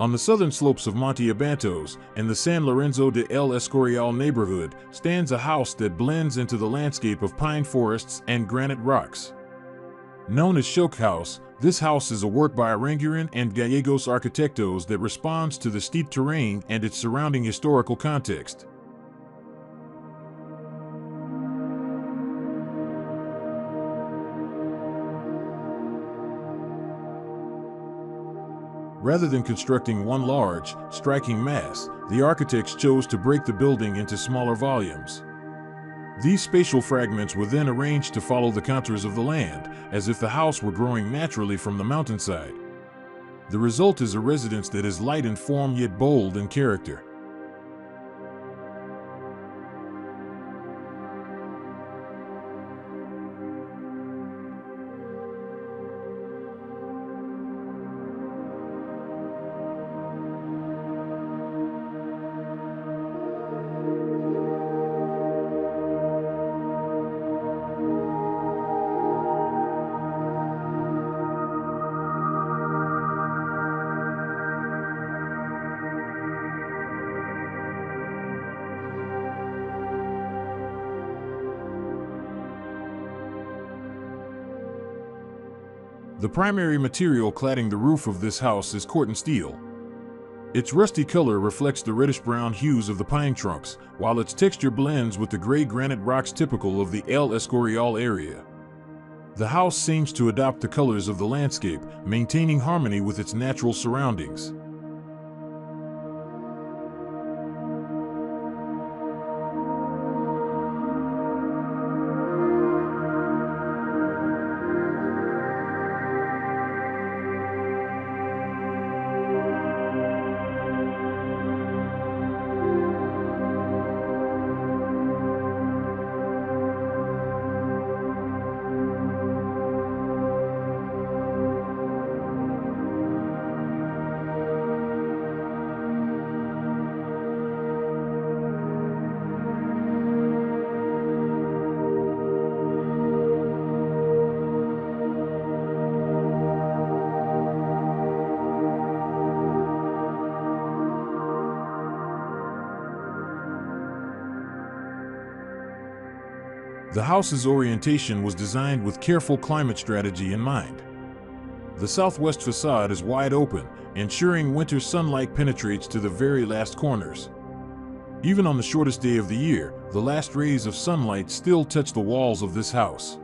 On the southern slopes of Monte Abantos, in the San Lorenzo de El Escorial neighborhood, stands a house that blends into the landscape of pine forests and granite rocks. Known as Szoke House, this house is a work by Aranguren&Gallegos Arquitectos that responds to the steep terrain and its surrounding historical context. Rather than constructing one large, striking mass, the architects chose to break the building into smaller volumes. These spatial fragments were then arranged to follow the contours of the land, as if the house were growing naturally from the mountainside. The result is a residence that is light in form yet bold in character. The primary material cladding the roof of this house is Corten steel. Its rusty color reflects the reddish-brown hues of the pine trunks, while its texture blends with the gray granite rocks typical of the El Escorial area. The house seems to adopt the colors of the landscape, maintaining harmony with its natural surroundings. The house's orientation was designed with careful climate strategy in mind. The southwest facade is wide open, ensuring winter sunlight penetrates to the very last corners. Even on the shortest day of the year, the last rays of sunlight still touch the walls of this house.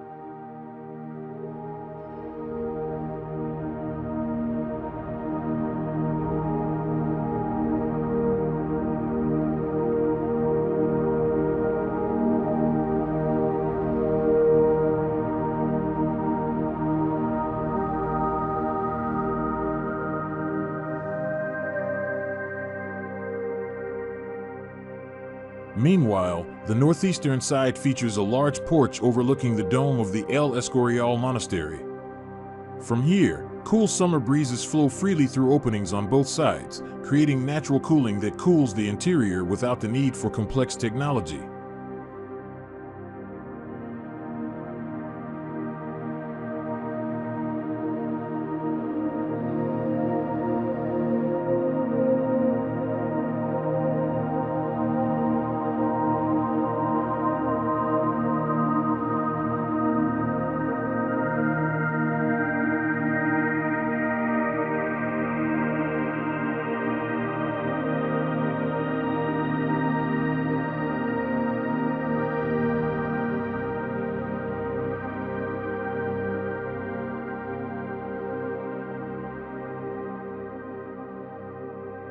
Meanwhile, the northeastern side features a large porch overlooking the dome of the El Escorial Monastery. From here, cool summer breezes flow freely through openings on both sides, creating natural cooling that cools the interior without the need for complex technology.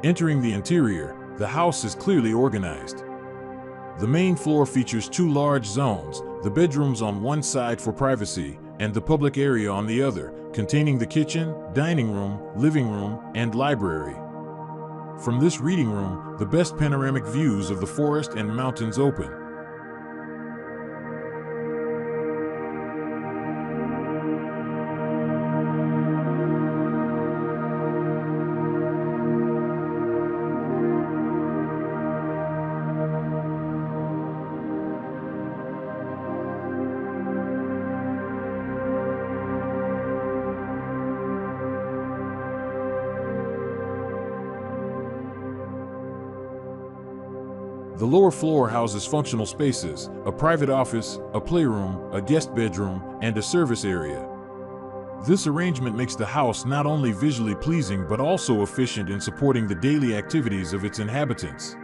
Entering the interior, the house is clearly organized. The main floor features two large zones, the bedrooms on one side for privacy, and the public area on the other, containing the kitchen, dining room, living room, and library. From this reading room, the best panoramic views of the forest and mountains open. The lower floor houses functional spaces, a private office, a playroom, a guest bedroom, and a service area. This arrangement makes the house not only visually pleasing but also efficient in supporting the daily activities of its inhabitants.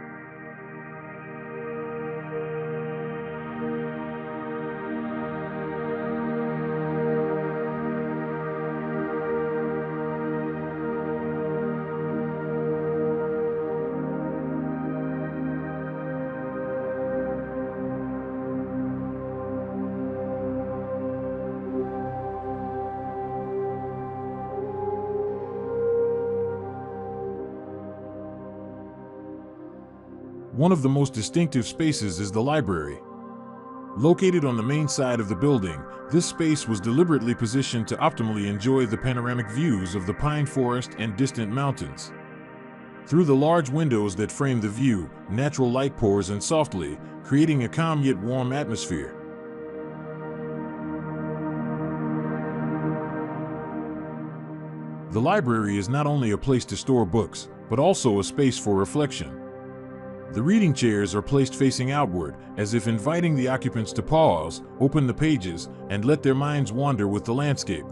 One of the most distinctive spaces is the library. Located on the main side of the building, this space was deliberately positioned to optimally enjoy the panoramic views of the pine forest and distant mountains. Through the large windows that frame the view, natural light pours in softly, creating a calm yet warm atmosphere. The library is not only a place to store books, but also a space for reflection. The reading chairs are placed facing outward, as if inviting the occupants to pause, open the pages, and let their minds wander with the landscape.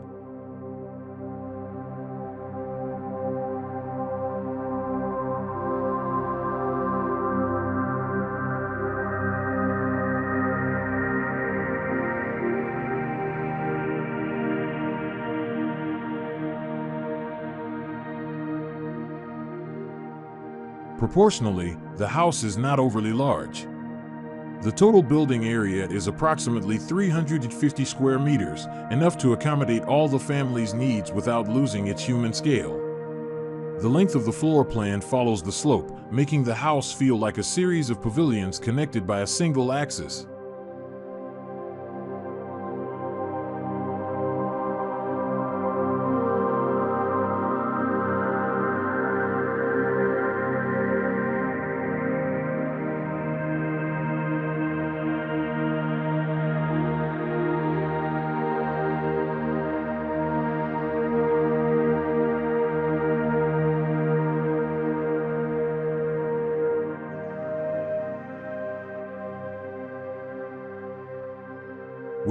Proportionally, the house is not overly large. The total building area is approximately 350 square meters, enough to accommodate all the family's needs without losing its human scale. The length of the floor plan follows the slope, making the house feel like a series of pavilions connected by a single axis.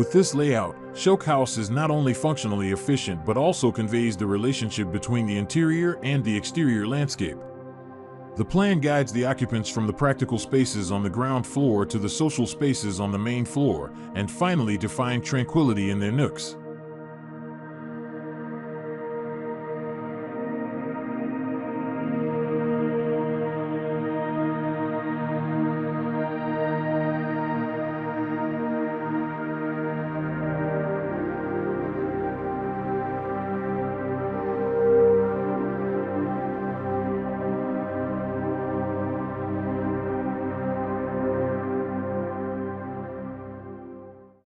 With this layout, Szoke House is not only functionally efficient but also conveys the relationship between the interior and the exterior landscape. The plan guides the occupants from the practical spaces on the ground floor to the social spaces on the main floor, and finally to find tranquility in their nooks.